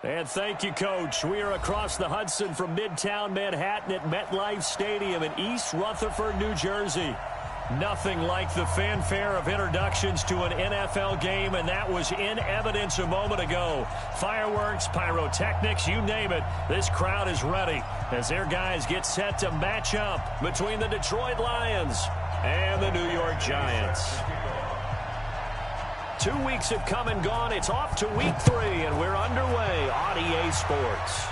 And thank you, Coach. We are across the Hudson from Midtown Manhattan at MetLife Stadium in East Rutherford, New Jersey. Nothing like the fanfare of introductions to an NFL game, and that was in evidence a moment ago. Fireworks, pyrotechnics, you name it. This crowd is ready as their guys get set to match up between the Detroit Lions and the New York Giants. 2 weeks have come and gone. It's off to week 3, and we're underway on EA Sports.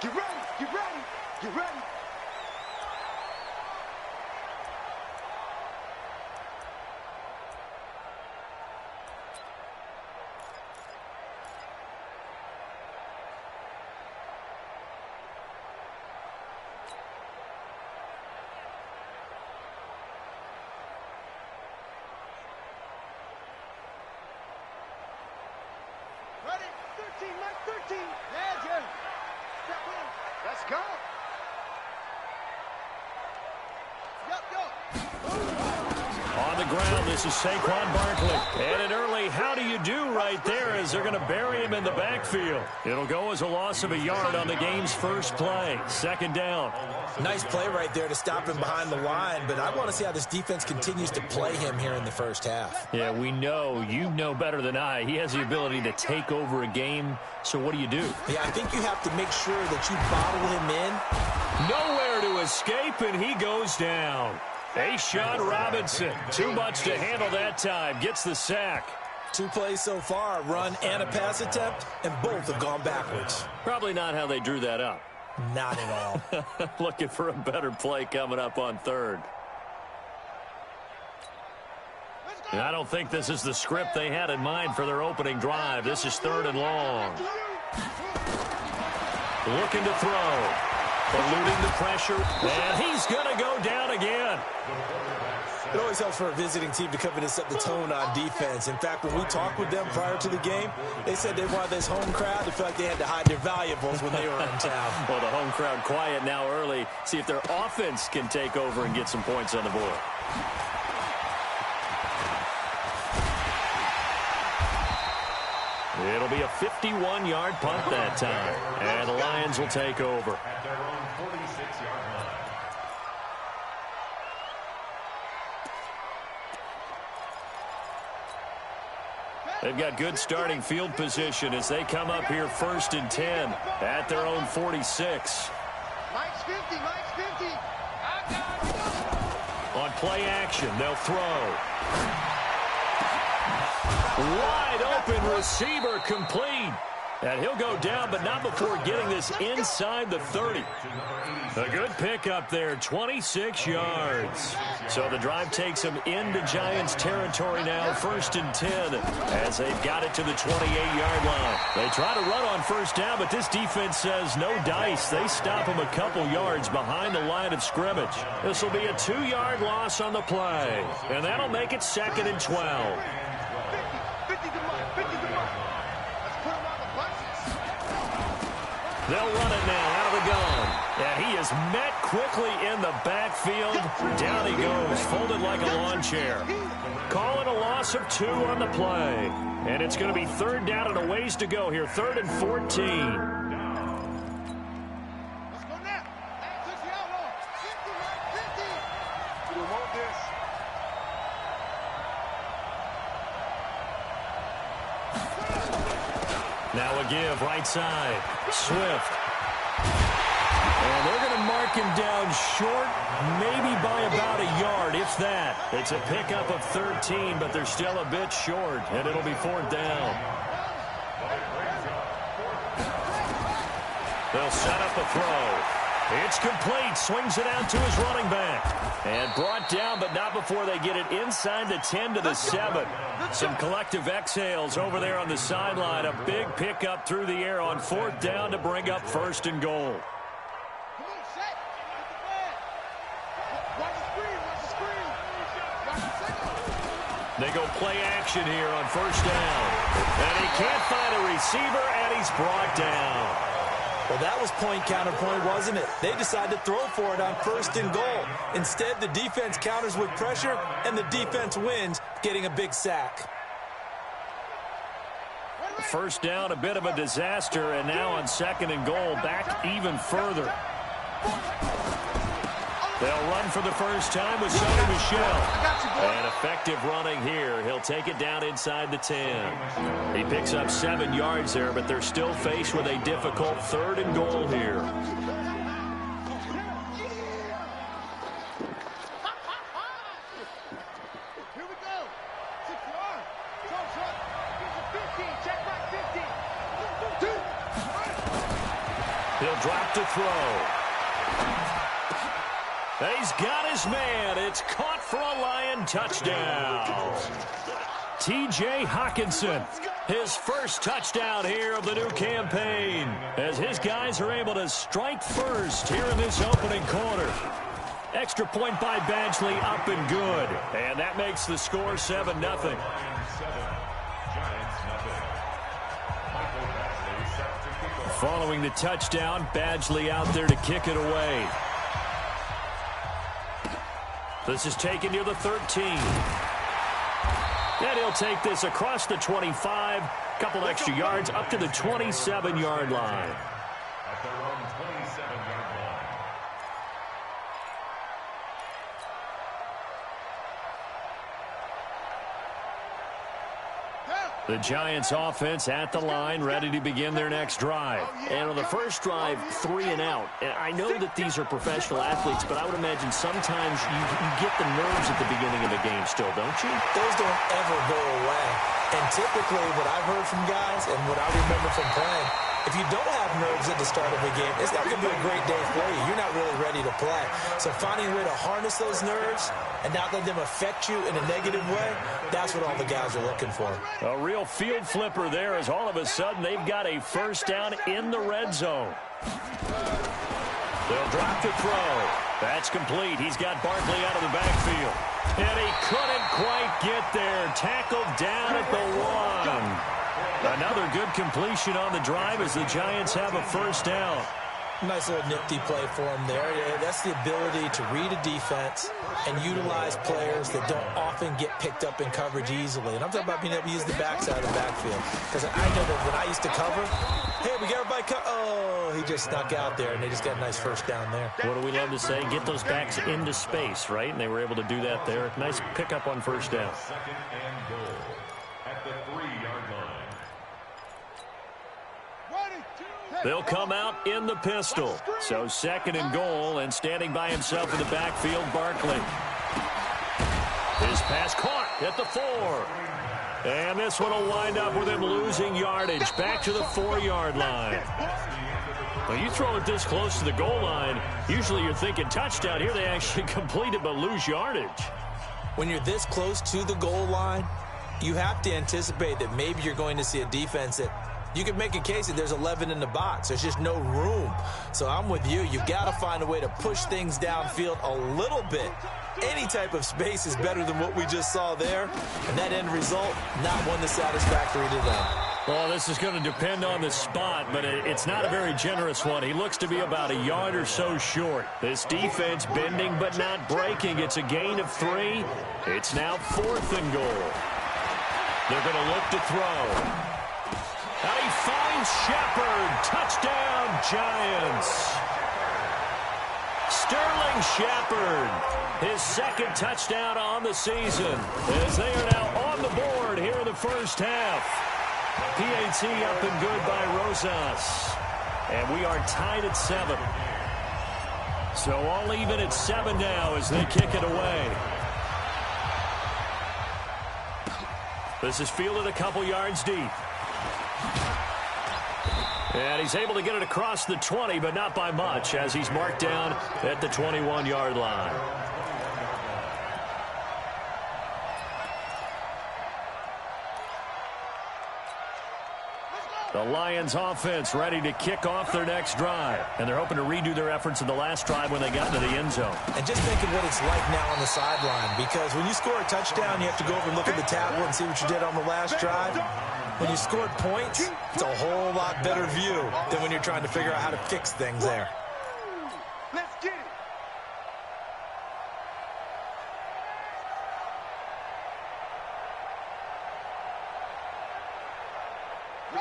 Get ready, get ready, get ready. Ready, 13, Mike, 13. Yeah, Jim. Step in. Let's go. On the ground, this is Saquon Barkley. And an early how do you do right there as they're going to bury him in the backfield. It'll go as a loss of a yard on the game's first play. Second down. Nice play right there to stop him behind the line, but I want to see how this defense continues to play him here in the first half. Yeah, we know. You know better than I. He has the ability to take over a game, so what do you do? Yeah, I think you have to make sure that you bottle him in. Nowhere to escape, and he goes down. A'Shawn Robinson, too much to handle that time, gets the sack. 2 plays so far, a run and a pass attempt, and both have gone backwards. Probably not how they drew that up. Not at all. Looking for a better play coming up on third. And I don't think this is the script they had in mind for their opening drive. This is 3rd and long. Looking to throw. Eluding the pressure, and he's going to go down again. It always helps for a visiting team to come in and set the tone on defense. In fact, when we talked with them prior to the game, they said they wanted this home crowd to feel like they had to hide their valuables when they were in town. Well, the home crowd quiet now early. See if their offense can take over and get some points on the board. It'll be a 51-yard punt that time, and the Lions will take over. At their own 46-yard line. They've got good starting field position as they come up here 1st and 10 at their own 46. Mike's 50, Mike's 50. On play action, they'll throw. Wide open receiver complete. And he'll go down, but not before getting this inside the 30. A good pickup there, 26 yards. So the drive takes them into Giants territory now, 1st and 10, as they've got it to the 28-yard line. They try to run on first down, but this defense says no dice. They stop them a couple yards behind the line of scrimmage. This will be a 2-yard loss on the play, and that'll make it 2nd and 12. 50 to Mike, 50 to Mike. Let's put him on the buses. They'll run it now out of the gun. And he is met quickly in the backfield. Down he goes, folded like a lawn chair. Calling a loss of 2 on the play. And it's going to be 3rd down and a ways to go here. 3rd and 14. Let's go now. That took the outlaw. 50, Mike, 50. We want this. Now a give, right side. Swift. And they're going to mark him down short, maybe by about a yard, if that. It's a pickup of 13, but they're still a bit short, and it'll be 4th down. They'll set up a throw. It's complete. Swings it out to his running back. And brought down, but not before they get it inside the 10 to the 7. Some collective exhales over there on the sideline. A big pickup through the air on 4th down to bring up 1st and goal. Come on, set. Get the flag. Watch the screen, watch the screen. They go play action here on first down. And he can't find a receiver, and he's brought down. Well, that was point counterpoint, wasn't it? They decided to throw for it on first and goal. Instead, the defense counters with pressure, and the defense wins, getting a big sack. First down, a bit of a disaster, and now on second and goal, back even further. They'll run for the first time with Sony Michel. And effective running here. He'll take it down inside the 10. He picks up 7 yards there, but they're still faced with a difficult third and goal here. Here we go. 6 yards. Short. Here's a 15. Check back 50. He'll drop to throw. And he's got his man. It's caught for a Lion touchdown. T.J. Hockenson, his first touchdown here of the new campaign, as his guys are able to strike first here in this opening quarter. Extra point by Badgley, up and good. And that makes the score 7-0. Following the touchdown, Badgley out there to kick it away. This is taken near the 13. And he'll take this across the 25. Couple extra yards up to the 27-yard line. At their own 27-yard line. The Giants offense at the line, ready to begin their next drive. And on the first drive, 3 and out. And I know that these are professional athletes, but I would imagine sometimes you get the nerves at the beginning of a game still, don't you? Those don't ever go away. And typically what I've heard from guys and what I remember from playing, if you don't have nerves at the start of a game, it's not going to be a great day for you. You're not really ready to play. So finding a way to harness those nerves and not let them affect you in a negative way, that's what all the guys are looking for. A real field flipper there, as all of a sudden they've got a first down in the red zone. They'll drop to throw. That's complete. He's got Barkley out of the backfield. And he couldn't quite get there. Tackled down at the 1. Another good completion on the drive as the Giants have a first down. Nice little nifty play for him there. Yeah, that's the ability to read a defense and utilize players that don't often get picked up in coverage easily. And I'm talking about being able to use the backside of the backfield. Because I know that when I used to cover, hey, we got everybody oh, he just snuck out there, and they just got a nice first down there. What do we love to say? Get those backs into space, right? And they were able to do that there. Nice pickup on first down. Second and goal at the 3-yard line. They'll come out in the pistol. So second and goal, and standing by himself in the backfield, Barkley. His pass caught at the 4. And this one will wind up with him losing yardage back to the 4-yard line. When you throw it this close to the goal line, usually you're thinking touchdown. Here they actually complete it but lose yardage. When you're this close to the goal line, you have to anticipate that maybe you're going to see a defense that you can make a case that there's 11 in the box. There's just no room. So I'm with you. You've got to find a way to push things downfield a little bit. Any type of space is better than what we just saw there. And that end result, not one that's satisfactory to them. Well, this is going to depend on the spot, but it's not a very generous one. He looks to be about a yard or so short. This defense bending but not breaking. It's a gain of 3. It's now 4th and goal. They're going to look to throw. And he finds Shepard. Touchdown, Giants. Sterling Shepard, his second touchdown on the season, as they are now on the board here in the first half. PAT up and good by Rosas. And we are tied at 7. So all even at 7 now as they kick it away. This is fielded a couple yards deep. And he's able to get it across the 20, but not by much, as he's marked down at the 21-yard line. The Lions offense ready to kick off their next drive. And they're hoping to redo their efforts in the last drive when they got into the end zone. And just think of what it's like now on the sideline, because when you score a touchdown, you have to go over and look at the tablet and see what you did on the last drive. When you scored points, it's a whole lot better view than when you're trying to figure out how to fix things there. Let's get it.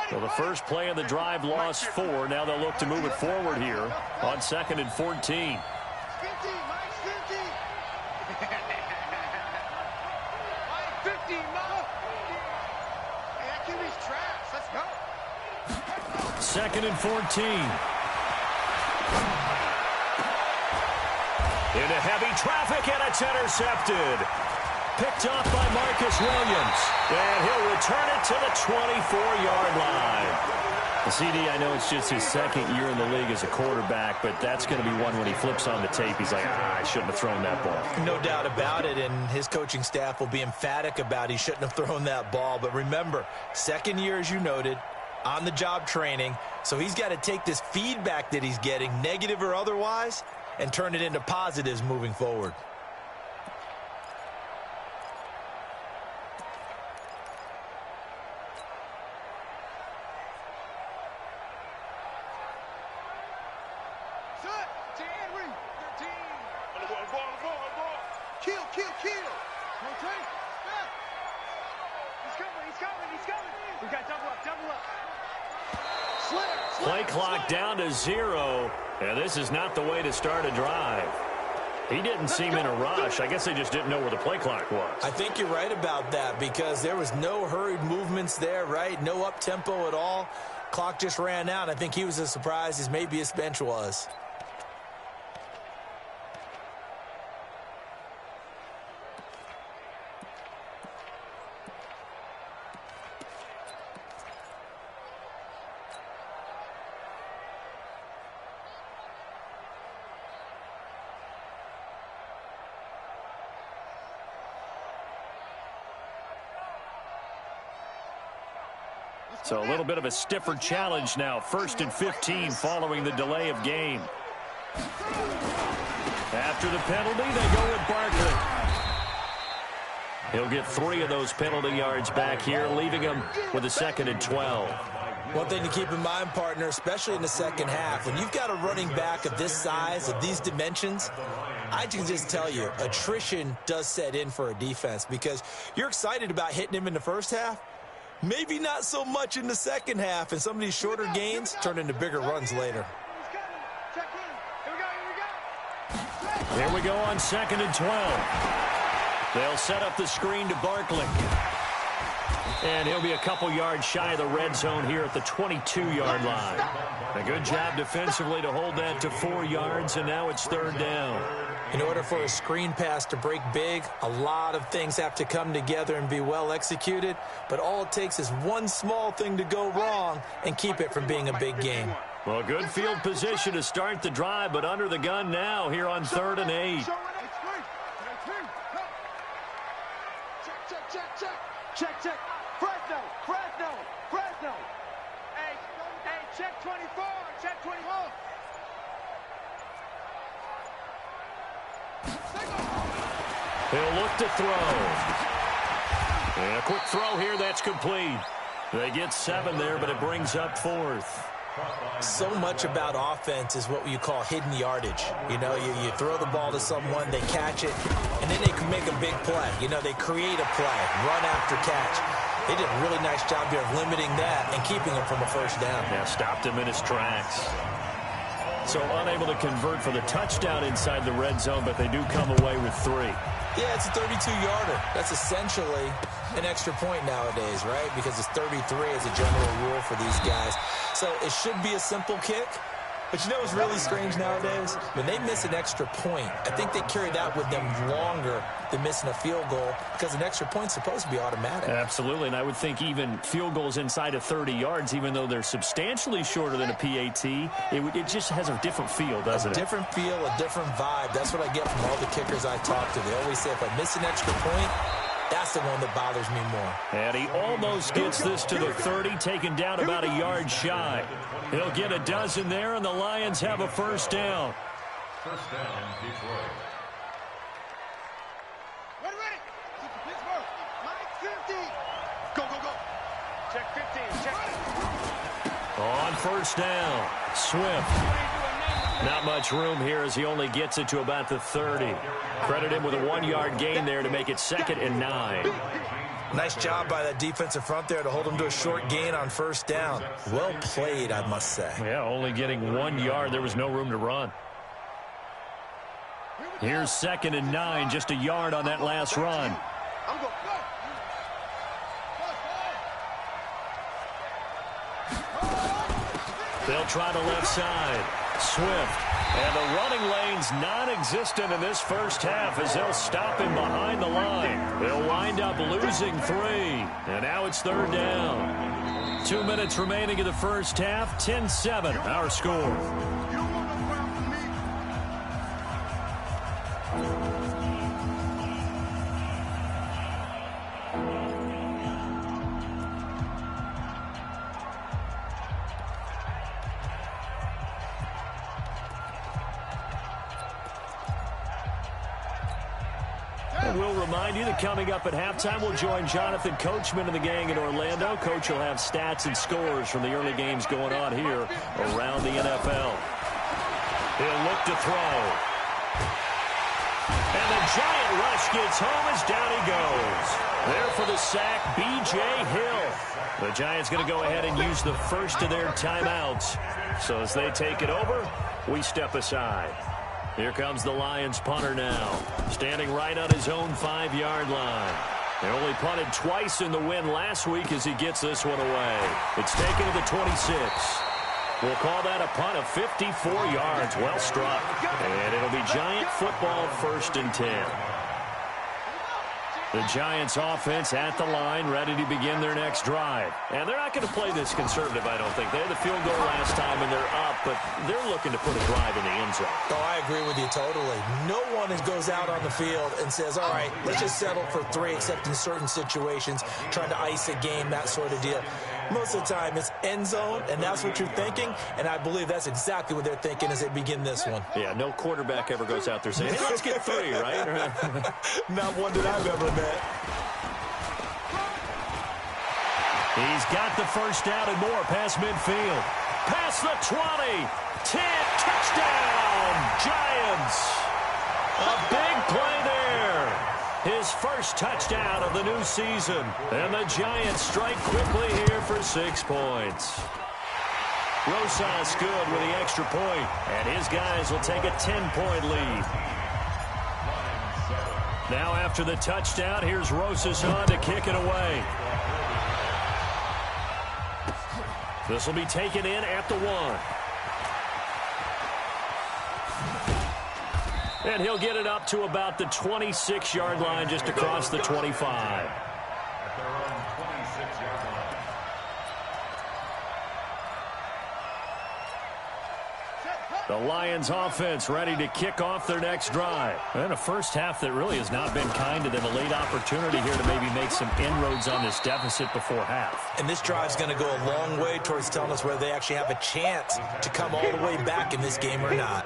So the first play of the drive lost 4. Now they'll look to move it forward here on 2nd and 14. 50, minus 50. Minus 50, Mo. Hey, that QB's trash. Let's go. 2nd and 14. Into heavy traffic, and it's intercepted. Picked off by Marcus Williams. And he'll return it to the 24-yard line. The CD, I know it's just his second year in the league as a quarterback, but that's going to be one when he flips on the tape. He's like, I shouldn't have thrown that ball. No doubt about it, and his coaching staff will be emphatic about he shouldn't have thrown that ball. But remember, second year, as you noted, on-the-job training, so he's got to take this feedback that he's getting, negative or otherwise, and turn it into positives moving forward. Play clock down to 0, and this is not the way to start a drive. He didn't seem in a rush. I guess they just didn't know where the play clock was. I think you're right about that, because there was no hurried movements there, right? No up-tempo at all. Clock just ran out. I think he was as surprised as maybe his bench was. So a little bit of a stiffer challenge now. 1st and 15 following the delay of game. After the penalty, they go with Barkley. He'll get 3 of those penalty yards back here, leaving him with a 2nd and 12. One thing to keep in mind, partner, especially in the second half, when you've got a running back of this size, of these dimensions, I can just tell you, attrition does set in for a defense, because you're excited about hitting him in the first half. Maybe not so much in the second half, and some of these shorter gains turn into bigger runs later. Here we go on 2nd and 12. They'll set up the screen to Barkley. And he'll be a couple yards shy of the red zone here at the 22-yard line. A good job defensively to hold that to 4 yards, and now it's 3rd down. In order for a screen pass to break big, a lot of things have to come together and be well executed, but all it takes is one small thing to go wrong and keep it from being a big game. Well, good field position to start the drive, but under the gun now here on 3rd and 8. Check. Fresno. Hey, check 24. Check 24. He'll look to throw. And a quick throw here, that's complete. They get 7 there, but it brings up 4th. So much about offense is what you call hidden yardage. You know, you throw the ball to someone, they catch it, and then they can make a big play. You know, they create a play, run after catch. They did a really nice job here of limiting that and keeping him from a first down. Yeah, stopped him in his tracks. So unable to convert for the touchdown inside the red zone, but they do come away with 3. Yeah, it's a 32-yarder. That's essentially an extra point nowadays, right? Because it's 33 as a general rule for these guys. So it should be a simple kick. But you know what's really strange nowadays? When they miss an extra point, I think they carry that with them longer than missing a field goal, because an extra point's supposed to be automatic. Absolutely, and I would think even field goals inside of 30 yards, even though they're substantially shorter than a PAT, it just has a different feel, doesn't it? A different feel, a different vibe. That's what I get from all the kickers I talk to. They always say, if I miss an extra point, That's the one that bothers me more. And he almost gets this to the 30, taken down about a yard shy. He'll get a dozen there, and the Lions have a first down. First down, Detroit. Ready. Pittsburgh. Line 50. Go. Check 15. Check. On first down, Swift. Not much room here as he only gets it to about the 30. Credit him with a 1-yard gain there to make it 2nd and 9. Nice job by that defensive front there to hold him to a short gain on first down. Well played, I must say. Yeah, only getting 1 yard. There was no room to run. Here's 2nd and 9, just a yard on that last run. I'm going. They'll try the left side. Swift. And the running lane's non-existent in this first half as they'll stop him behind the line. They'll wind up losing 3. And now it's 3rd down. 2 minutes remaining in the first half. 10-7, our score. We'll remind you that coming up at halftime, we'll join Jonathan Coachman and the gang in Orlando. Coach will have stats and scores from the early games going on here around the NFL. He'll look to throw. And the giant rush gets home as down he goes. There for the sack, B.J. Hill. The Giants going to go ahead and use the first of their timeouts. So as they take it over, we step aside. Here comes the Lions punter now, standing right on his own 5-yard line. They only punted twice in the win last week as he gets this one away. It's taken to the 26. We'll call that a punt of 54 yards. Well struck. And it'll be Giant football, 1st and 10. The Giants offense at the line, ready to begin their next drive. And they're not going to play this conservative, I don't think. They had the field goal last time, and they're up, but they're looking to put a drive in the end zone. Oh, I agree with you totally. No one goes out on the field and says, all right, let's just settle for 3, except in certain situations, trying to ice a game, that sort of deal. Most of the time, it's end zone, and that's what you're thinking, and I believe that's exactly what they're thinking as they begin this one. Yeah, no quarterback ever goes out there saying, hey, let's get 3, right? Not one that I've ever met. He's got the first down and more past midfield. Past the 20. 10, touchdown, Giants. A big play there. His first touchdown of the new season. And the Giants strike quickly here for 6 points. Rosas good with the extra point. And his guys will take a 10-point lead. Now after the touchdown, here's Rosas on to kick it away. This will be taken in at the 1. And he'll get it up to about the 26-yard line, just across the 25. At their own 26-yard line. The Lions offense ready to kick off their next drive. And a first half that really has not been kind to them. A late opportunity here to maybe make some inroads on this deficit before half. And this drive's going to go a long way towards telling us whether they actually have a chance to come all the way back in this game or not.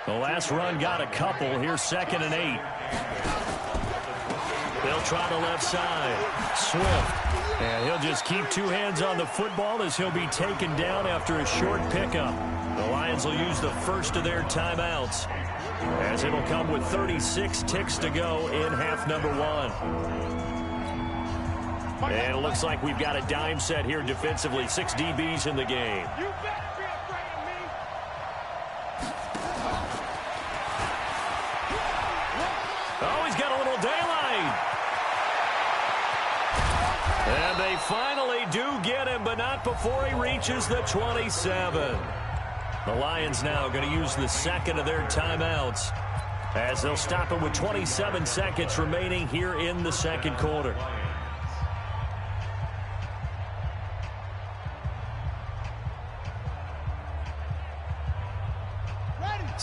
The last run got a couple. Here's 2nd and 8. They'll try the left side. Swift. And he'll just keep 2 hands on the football as he'll be taken down after a short pickup. The Lions will use the first of their timeouts, as it'll come with 36 ticks to go in half number 1. And it looks like we've got a dime set here defensively. 6 DBs in the game. You better be afraid of me. Oh, he's got a little daylight. And they finally do get him, but not before he reaches the 27. The Lions now going to use the second of their timeouts, as they'll stop him with 27 seconds remaining here in the second quarter.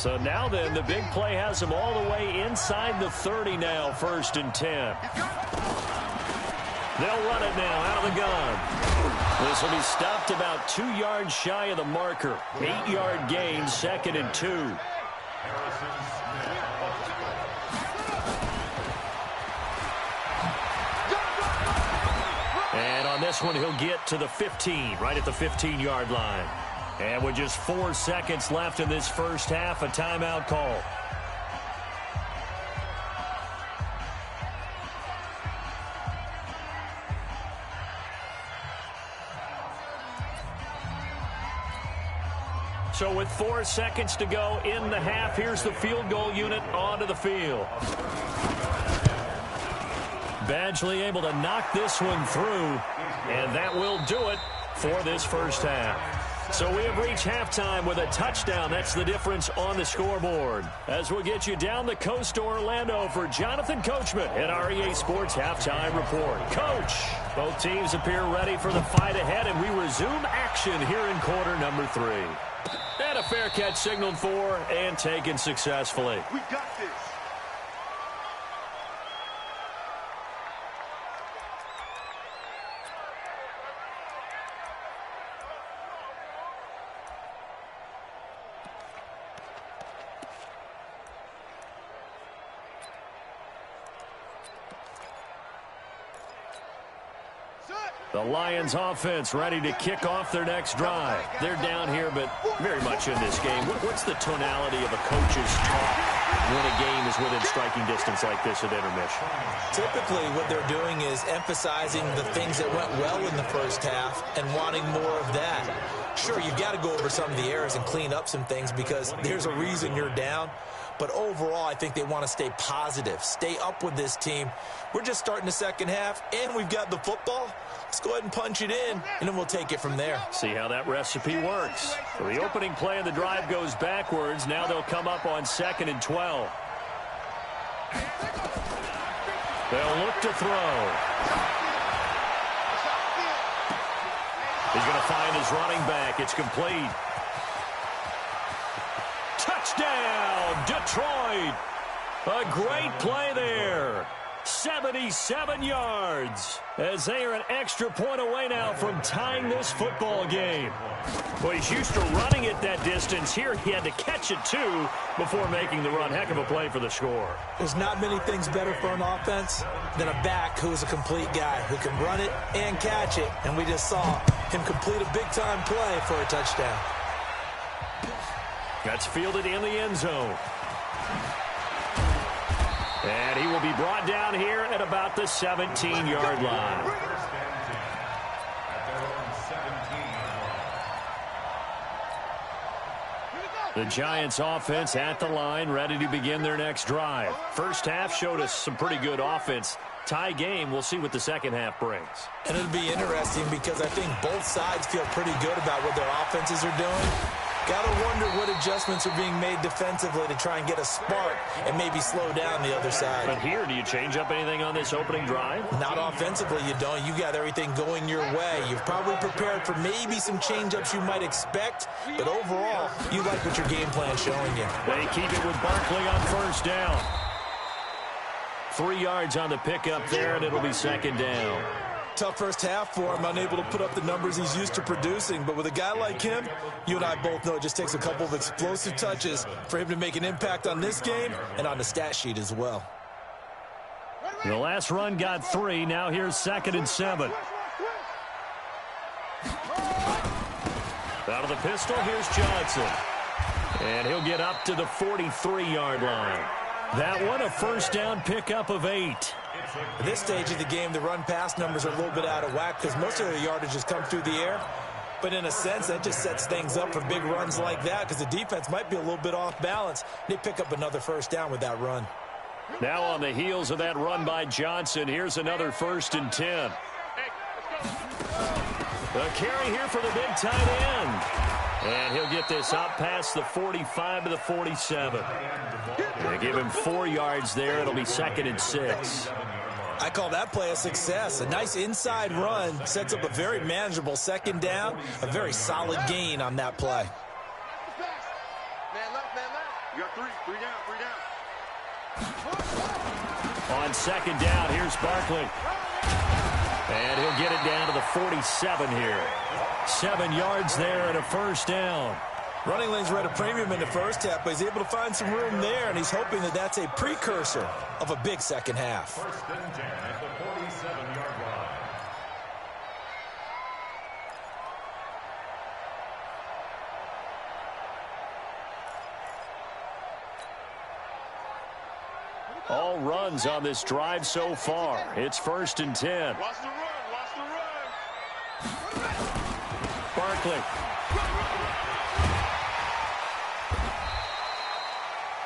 So now then, the big play has them all the way inside the 30 now, 1st and 10. They'll run it now out of the gun. This will be stopped about 2 yards shy of the marker. 8-yard gain, 2nd and 2. And on this one, he'll get to the 15, right at the 15-yard line. And with just 4 seconds left in this first half, a timeout call. So with 4 seconds to go in the half, here's the field goal unit onto the field. Badgley able to knock this one through, and that will do it for this first half. So we have reached halftime with a touchdown. That's the difference on the scoreboard. As we'll get you down the coast to Orlando for Jonathan Coachman at our EA Sports Halftime Report. Coach, both teams appear ready for the fight ahead, and we resume action here in quarter number 3. And a fair catch signaled for and taken successfully. We got this. The Lions offense ready to kick off their next drive. They're down here, but very much in this game. What's the tonality of a coach's talk when a game is within striking distance like this at intermission? Typically, what they're doing is emphasizing the things that went well in the first half and wanting more of that. Sure, you've got to go over some of the errors and clean up some things because there's a reason you're down. But overall, I think they want to stay positive, stay up with this team. We're just starting the second half, and we've got the football. Let's go ahead and punch it in, and then we'll take it from there. See how that recipe works. So the opening play of the drive goes backwards. Now they'll come up on 2nd and 12. They'll look to throw. He's going to find his running back. It's complete. Touchdown, Detroit. A great play there. 77 yards as they are an extra point away now from tying this football game. Well, he's used to running it that distance. Here he had to catch it, too, before making the run. Heck of a play for the score. There's not many things better for an offense than a back who is a complete guy who can run it and catch it. And we just saw him complete a big-time play for a touchdown. That's fielded in the end zone. And he will be brought down here at about the 17-yard line. The Giants offense at the line, ready to begin their next drive. First half showed us some pretty good offense. Tie game, we'll see what the second half brings. And it'll be interesting because I think both sides feel pretty good about what their offenses are doing. Got to wonder what adjustments are being made defensively to try and get a spark and maybe slow down the other side. But here, do you change up anything on this opening drive? Not offensively, you don't. You got everything going your way. You've probably prepared for maybe some change-ups you might expect, but overall, you like what your game plan's showing you. They keep it with Barkley on first down. 3 yards on the pickup there, and it'll be second down. Tough first half for him, unable to put up the numbers he's used to producing. But with a guy like him, you and I both know it just takes a couple of explosive touches for him to make an impact on this game and on the stat sheet as well. The last run got 3. Now here's 2nd and 7. Out of the pistol, here's Johnson. And he'll get up to the 43-yard line. That one, a first down pickup of 8. At this stage of the game, the run-pass numbers are a little bit out of whack because most of their yardage has come through the air. But in a sense, that just sets things up for big runs like that because the defense might be a little bit off balance. They pick up another first down with that run. Now on the heels of that run by Johnson, here's another 1st and 10. A carry here for the big tight end. And he'll get this up past the 45 to the 47. They give him 4 yards there. It'll be 2nd and 6. I call that play a success. A nice inside run sets up a very manageable second down. A very solid gain on that play. Man left, man left. Three down. On second down, here's Barkley. And he'll get it down to the 47 here. 7 yards there and a first down. Running lanes were at a premium in the first half, but he's able to find some room there, and he's hoping that that's a precursor of a big second half. First and 10 at the 47-yard line. All runs on this drive so far. It's first and 10. Watch the run. Barkley.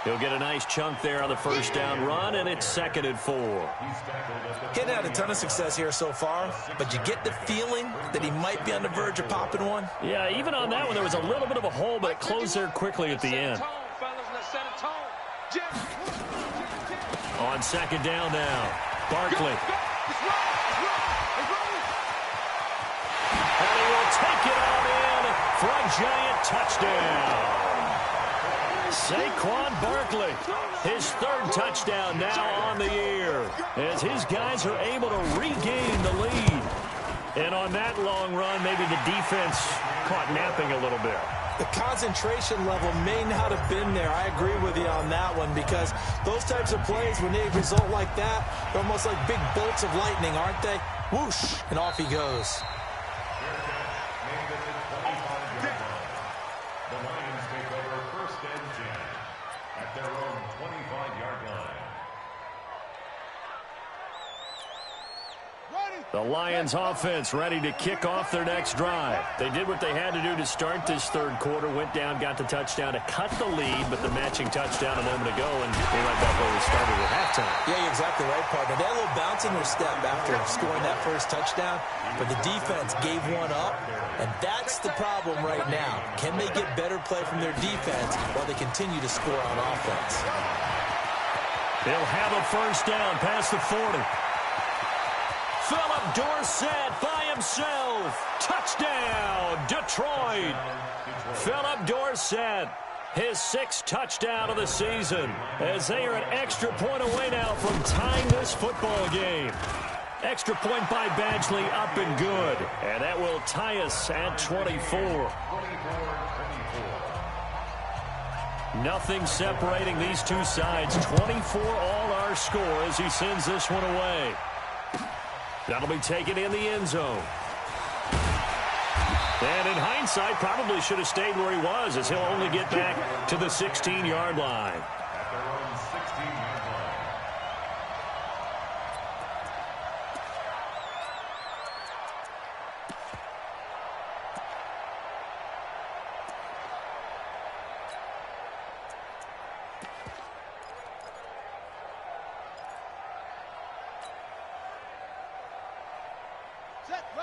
He'll get a nice chunk there on the first down run, and it's second and 4. He hadn't had a ton of success here so far, but you get the feeling that he might be on the verge of popping one. Yeah, even on that one, there was a little bit of a hole, but it closed there quickly at the end. On second down now, Barkley. And he will take it on in for a giant touchdown. Saquon Barkley, his 3rd touchdown now on the year, as his guys are able to regain the lead. And on that long run, maybe the defense caught napping a little bit. The concentration level may not have been there. I agree with you on that one, because those types of plays, when they result like that, they're almost like big bolts of lightning, aren't they? Whoosh, and off he goes. The Lions take over first and 10 at their own 25-yard line. The Lions offense ready to kick off their next drive. They did what they had to do to start this 3rd quarter, went down, got the touchdown to cut the lead, but the matching touchdown a moment ago, and they right back where we started at halftime. Yeah, you're exactly right, partner. They had a little bounce in their step after scoring that first touchdown, but the defense gave one up, and that's the problem right now. Can they get better play from their defense while they continue to score on offense? They'll have a first down past the 40. Philip Dorsett by himself. Touchdown, Detroit. Philip Dorsett, his 6th touchdown of the season, as they are an extra point away now from tying this football game. Extra point by Badgley, up and good. And that will tie us at 24. Nothing separating these two sides. 24 all our score as he sends this one away. That'll be taken in the end zone. And in hindsight, probably should have stayed where he was, as he'll only get back to the 16-yard line. At their own 16-yard line.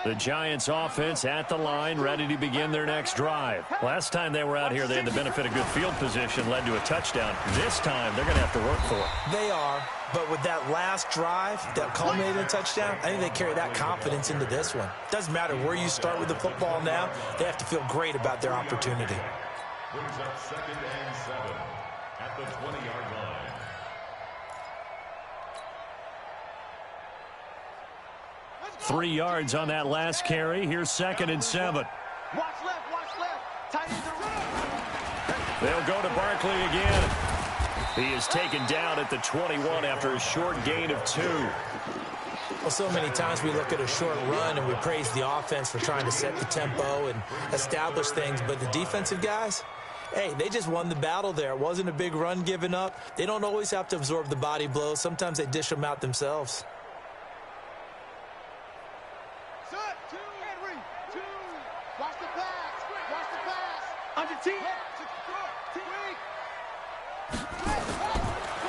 The Giants offense at the line, ready to begin their next drive. Last time they were out here, they had the benefit of good field position, led to a touchdown. This time, they're going to have to work for it. They are, but with that last drive that culminated in a touchdown, I think they carry that confidence into this one. Doesn't matter where you start with the football now, they have to feel great about their opportunity. Brings up 2nd and 7 at the 20-yard line. 3 yards on that last carry. Here's 2nd and 7. Watch left, tight ends are running. They'll go to Barkley again. He is taken down at the 21 after a short gain of 2. Well, so many times we look at a short run and we praise the offense for trying to set the tempo and establish things, but the defensive guys, hey, they just won the battle there. It wasn't a big run given up. They don't always have to absorb the body blows. Sometimes they dish them out themselves.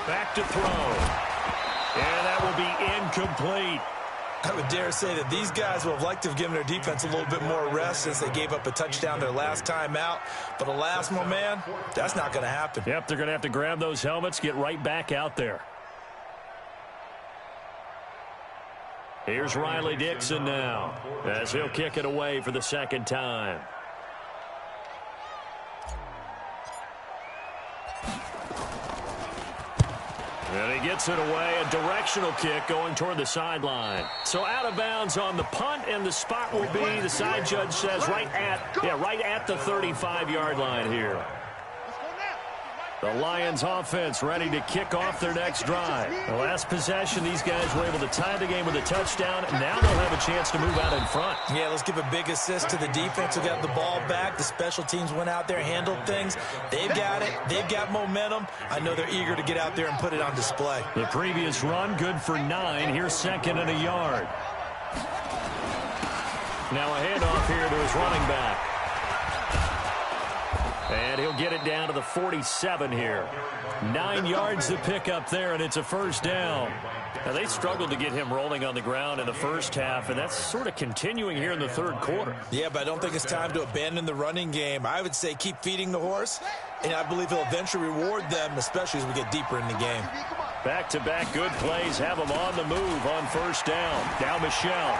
Back to throw. And that will be incomplete. I would dare say that these guys would have liked to have given their defense a little bit more rest since they gave up a touchdown their last time out. But alas, my man, that's not going to happen. Yep, they're going to have to grab those helmets, get right back out there. Here's Riley Dixon now, as he'll kick it away for the 2nd time. And he gets it away, a directional kick going toward the sideline. So out of bounds on the punt, and the spot will be, the side judge says, right at the 35-yard line here. The Lions offense ready to kick off their next drive. The last possession, these guys were able to tie the game with a touchdown. Now they'll have a chance to move out in front. Yeah, let's give a big assist to the defense who got the ball back. The special teams went out there, handled things. They've got it. They've got momentum. I know they're eager to get out there and put it on display. The previous run, good for 9. Here's 2nd and a yard. Now a handoff here to his running back. And he'll get it down to the 47 here. 9 yards to pick up there, and it's a first down. Now, they struggled to get him rolling on the ground in the first half, and that's sort of continuing here in the third quarter. Yeah, but I don't think it's time to abandon the running game. I would say keep feeding the horse, and I believe he'll eventually reward them, especially as we get deeper in the game. Back-to-back good plays have him on the move on first down. Now Michel.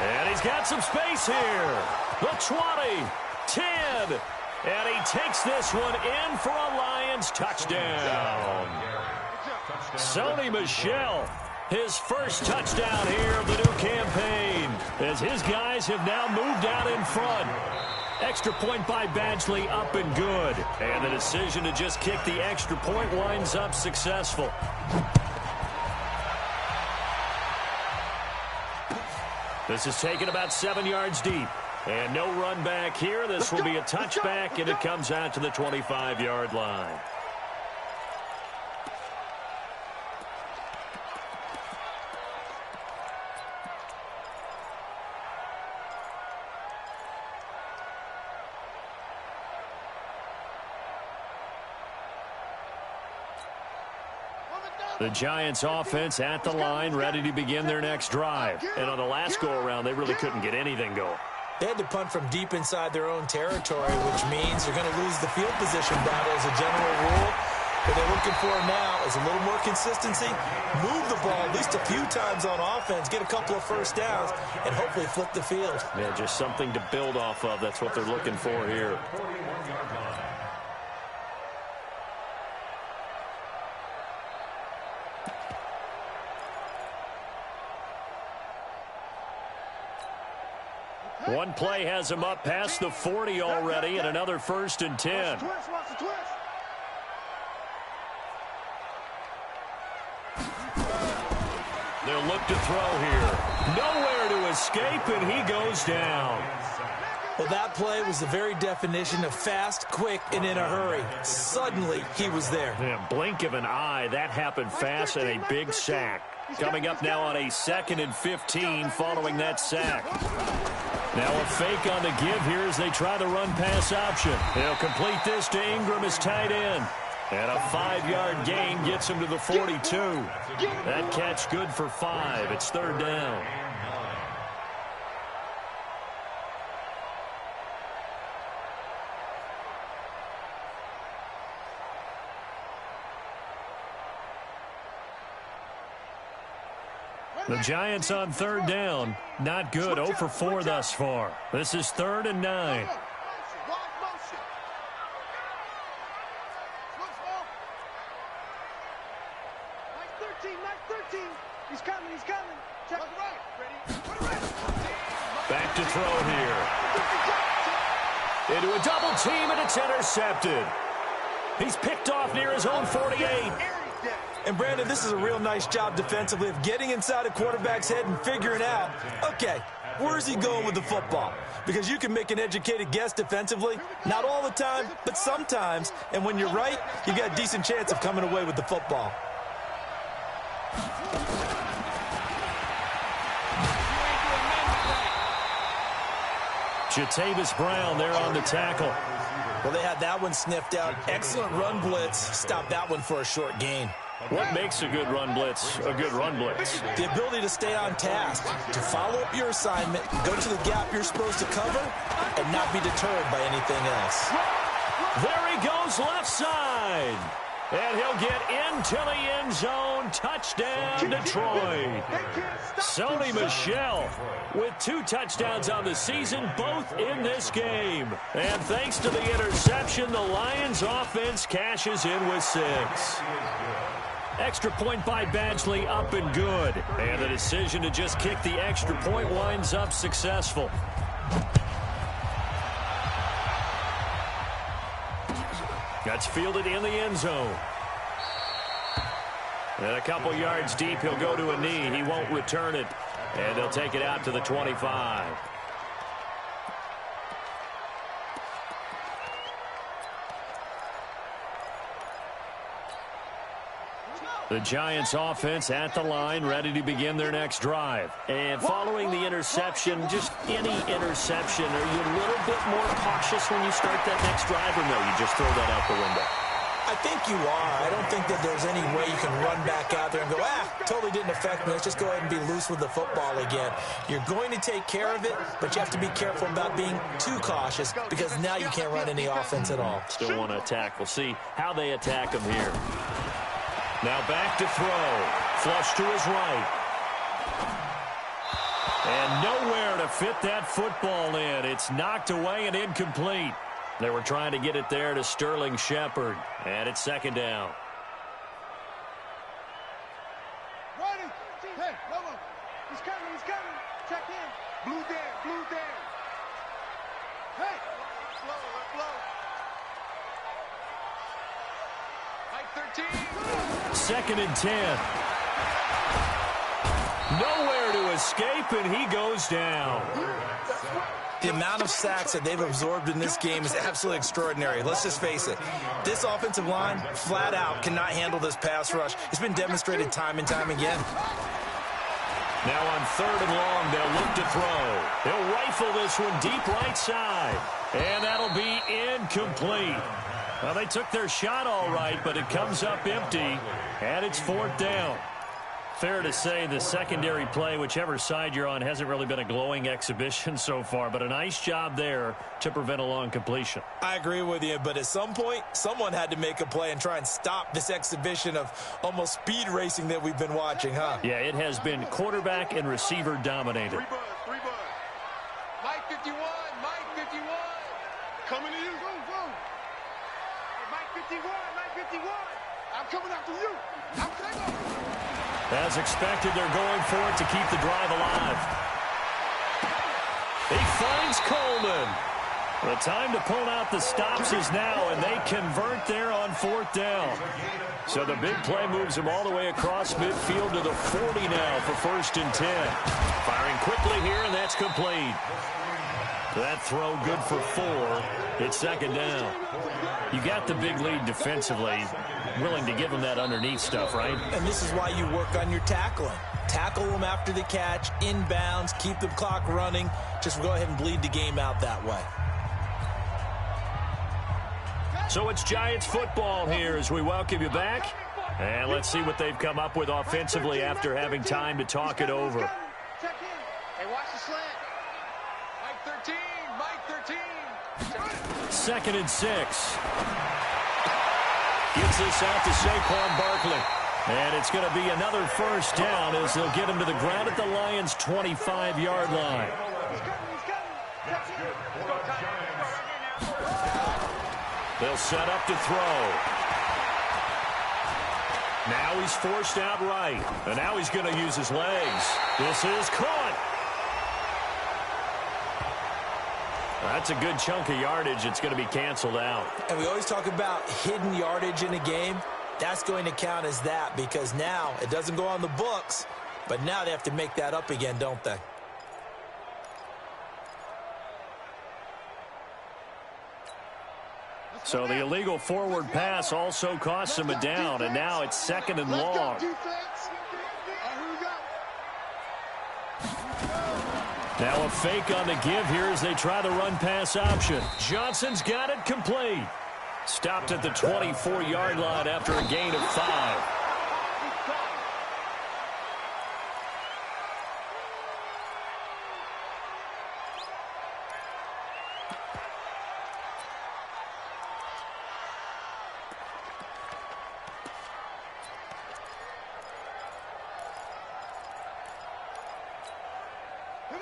And he's got some space here. The 20, 10. And he takes this one in for a Lions touchdown. Sony Michel, his first touchdown here of the new campaign, as his guys have now moved out in front. Extra point by Badgley, up and good. And the decision to just kick the extra point winds up successful. This is taken about 7 yards deep. And no run back here. This will be a touchback, and it comes out to the 25-yard line. The Giants offense at the line, ready to begin their next drive. And on the last go-around, they really couldn't get anything going. They had to punt from deep inside their own territory, which means they're going to lose the field position battle as a general rule. What they're looking for now is a little more consistency, move the ball at least a few times on offense, get a couple of first downs, and hopefully flip the field. Yeah, just something to build off of. That's what they're looking for here. One play has him up past the 40 already, and another 1st and 10. They'll look to throw here. Nowhere to escape, and he goes down. Well, that play was the very definition of fast, quick, and in a hurry. Suddenly, he was there. Yeah, blink of an eye. That happened fast, and a big sack. Coming up now on a 2nd and 15 following that sack. Now a fake on the give here as they try the run-pass option. They'll complete this to Ingram as tight end. And a 5-yard gain gets him to the 42. That catch good for 5. It's 3rd down. The Giants on 3rd down. Not good. 0 for 4 thus far. This is 3rd and 9. Back to throw here. Into a double team, and it's intercepted. He's picked off near his own 48. And, Brandon, this is a real nice job defensively of getting inside a quarterback's head and figuring out, okay, where's he going with the football? Because you can make an educated guess defensively, not all the time, but sometimes. And when you're right, you've got a decent chance of coming away with the football. Jatavis Brown there on the tackle. Well, they had that one sniffed out. Excellent run blitz. Stop that one for a short gain. What makes a good run blitz a good run blitz? The ability to stay on task, to follow up your assignment, go to the gap you're supposed to cover, and not be deterred by anything else. There he goes left side. And he'll get into the end zone. Touchdown, Detroit. Sony Michel with 2 touchdowns on the season, both in this game. And thanks to the interception, the Lions offense cashes in with 6. Extra point by Badgley, up and good. And the decision to just kick the extra point winds up successful. That's fielded in the end zone. And a couple yards deep, he'll go to a knee. He won't return it. And they'll take it out to the 25. The Giants offense at the line, ready to begin their next drive. And following the interception, just any interception, are you a little bit more cautious when you start that next drive, or no, you just throw that out the window? I think you are. I don't think that there's any way you can run back out there and go, totally didn't affect me. Let's just go ahead and be loose with the football again. You're going to take care of it, but you have to be careful about being too cautious because now you can't run any offense at all. Still want to attack. We'll see how they attack him here. Now back to throw. Flush to his right. And nowhere to fit that football in. It's knocked away and incomplete. They were trying to get it there to Sterling Shepard. And it's second down. Ready? Hey, no. He's coming. Check in. Blue down. Hey. Slow. Mike 13. Second and 10. Nowhere to escape, and he goes down. The amount of sacks that they've absorbed in this game is absolutely extraordinary. Let's just face it. This offensive line, flat out, cannot handle this pass rush. It's been demonstrated time and time again. Now on 3rd and long, they'll look to throw. They'll rifle this one deep right side. And that'll be incomplete. Well, they took their shot all right, but it comes up empty. And it's 4th down. Fair to say the secondary play, whichever side you're on, hasn't really been a glowing exhibition so far, but a nice job there to prevent a long completion. I agree with you, but at some point, someone had to make a play and try and stop this exhibition of almost speed racing that we've been watching, huh? Yeah, it has been quarterback and receiver dominated. 3 bud. Mike 51. Coming to you. Go. Hey, Mike 51. I'm coming after you. I'm coming. As expected, they're going for it to keep the drive alive. He finds Coleman. The time to pull out the stops is now, and they convert there on 4th down. So the big play moves him all the way across midfield to the 40 now for 1st and 10. Firing quickly here, and that's complete. That throw good for 4. It's 2nd down. You got the big lead defensively. Willing to give them that underneath stuff, right? And this is why you work on your tackling. Tackle them after the catch, inbounds, keep the clock running. Just go ahead and bleed the game out that way. So it's Giants football here as we welcome you back. And let's see what they've come up with offensively after having time to talk it over. Check in. Hey, watch the slant. Mike 13. 2nd and 6. Gets this out to Saquon Barkley. And it's going to be another 1st down as they'll get him to the ground at the Lions' 25-yard line. They'll set up to throw. Now he's forced out right. And now he's going to use his legs. This is caught. That's a good chunk of yardage. It's going to be canceled out. And we always talk about hidden yardage in a game. That's going to count as that because now it doesn't go on the books, but now they have to make that up again, don't they? So the illegal forward pass also costs him a down, and now it's 2nd and long. Now a fake on the give here as they try the run-pass option. Johnson's got it complete. Stopped at the 24-yard line after a gain of 5.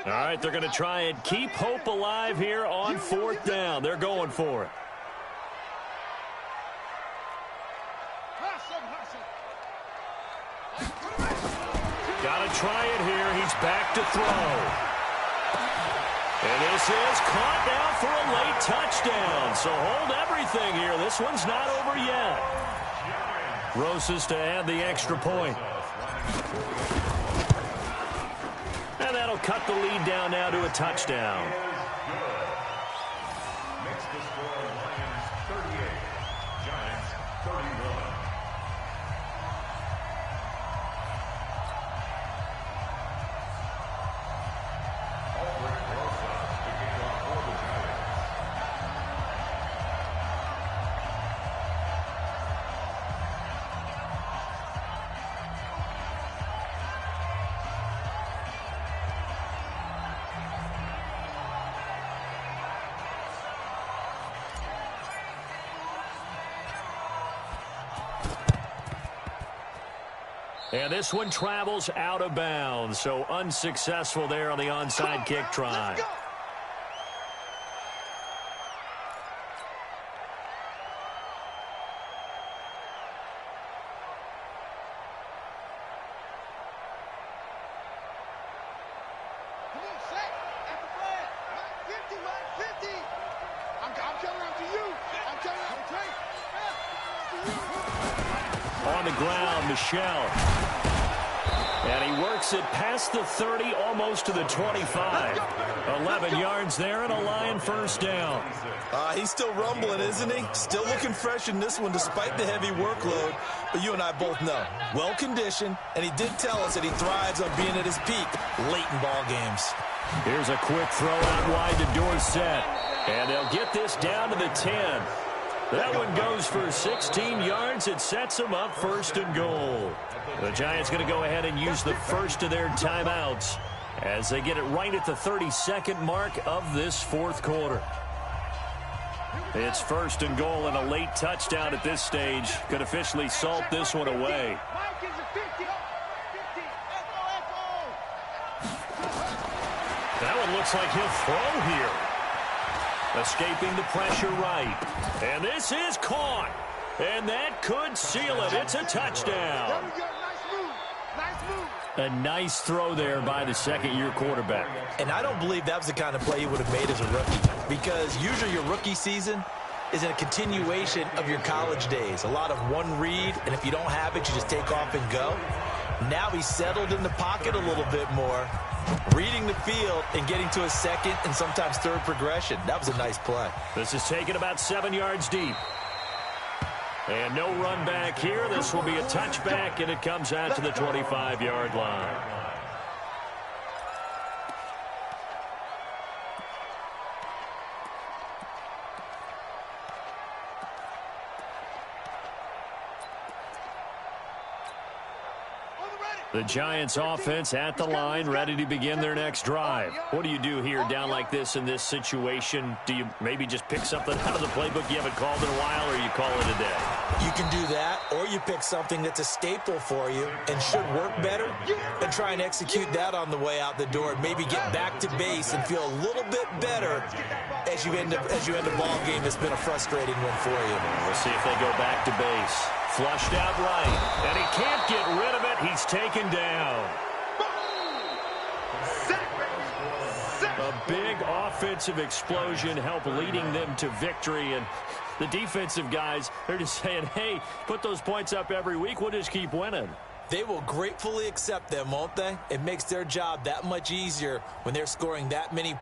All right, they're going to try and keep hope alive here on 4th down. They're going for it. try it here. He's back to throw. And this is caught now for a late touchdown. So hold everything here. This one's not over yet. Rosas to add the extra point. And that'll cut the lead down now to a touchdown. Makes the score Lions 38, Giants 31. Albert Rosas to kick off for the Giants. And this one travels out of bounds, so unsuccessful there on the onside kick try. Come on, Shaq. At the flag. Mike 50, Mike 50. I'm telling them to you. I'm telling them to Trey. On the ground, Michel. And he works it past the 30, almost to the 25. 11 yards there and a Lion first down. He's still rumbling, isn't he? Still looking fresh in this one despite the heavy workload. But you and I both know, well-conditioned, and he did tell us that he thrives on being at his peak late in ball games. Here's a quick throw out wide to Dorsett. And they'll get this down to the 10. That one goes for 16 yards. It sets them up first and goal. The Giants going to go ahead and use the first of their timeouts as they get it right at the 32nd mark of this fourth quarter. It's first and goal, and a late touchdown at this stage could officially salt this one away. Mike is a 50. 50. That one looks like he'll throw here. Escaping the pressure right. And this is caught. And that could seal it. It's a touchdown. There we go. Nice move. Nice move. A nice throw there by the second-year quarterback. And I don't believe that was the kind of play he would have made as a rookie, because usually your rookie season is a continuation of your college days. A lot of one read, and if you don't have it, you just take off and go. Now he's settled in the pocket a little bit more, reading the field and getting to a second and sometimes third progression. That was a nice play. This is taken about 7 yards deep. And no run back here. This will be a touchback, and it comes out to the 25-yard line. The Giants offense at the line, ready to begin their next drive. What do you do here down like this in this situation? Do you maybe just pick something out of the playbook you haven't called in a while, or you call it a day? You can do that, or you pick something that's a staple for you and should work better and try and execute that on the way out the door and maybe get back to base and feel a little bit better as you end a ball game that's been a frustrating one for you. We'll see if they go back to base. Flushed out right, and he can't get rid of it. He's taken down. A big offensive explosion helped leading them to victory, and the defensive guys, they're just saying, hey, put those points up every week. We'll just keep winning. They will gratefully accept them, won't they? It makes their job that much easier when they're scoring that many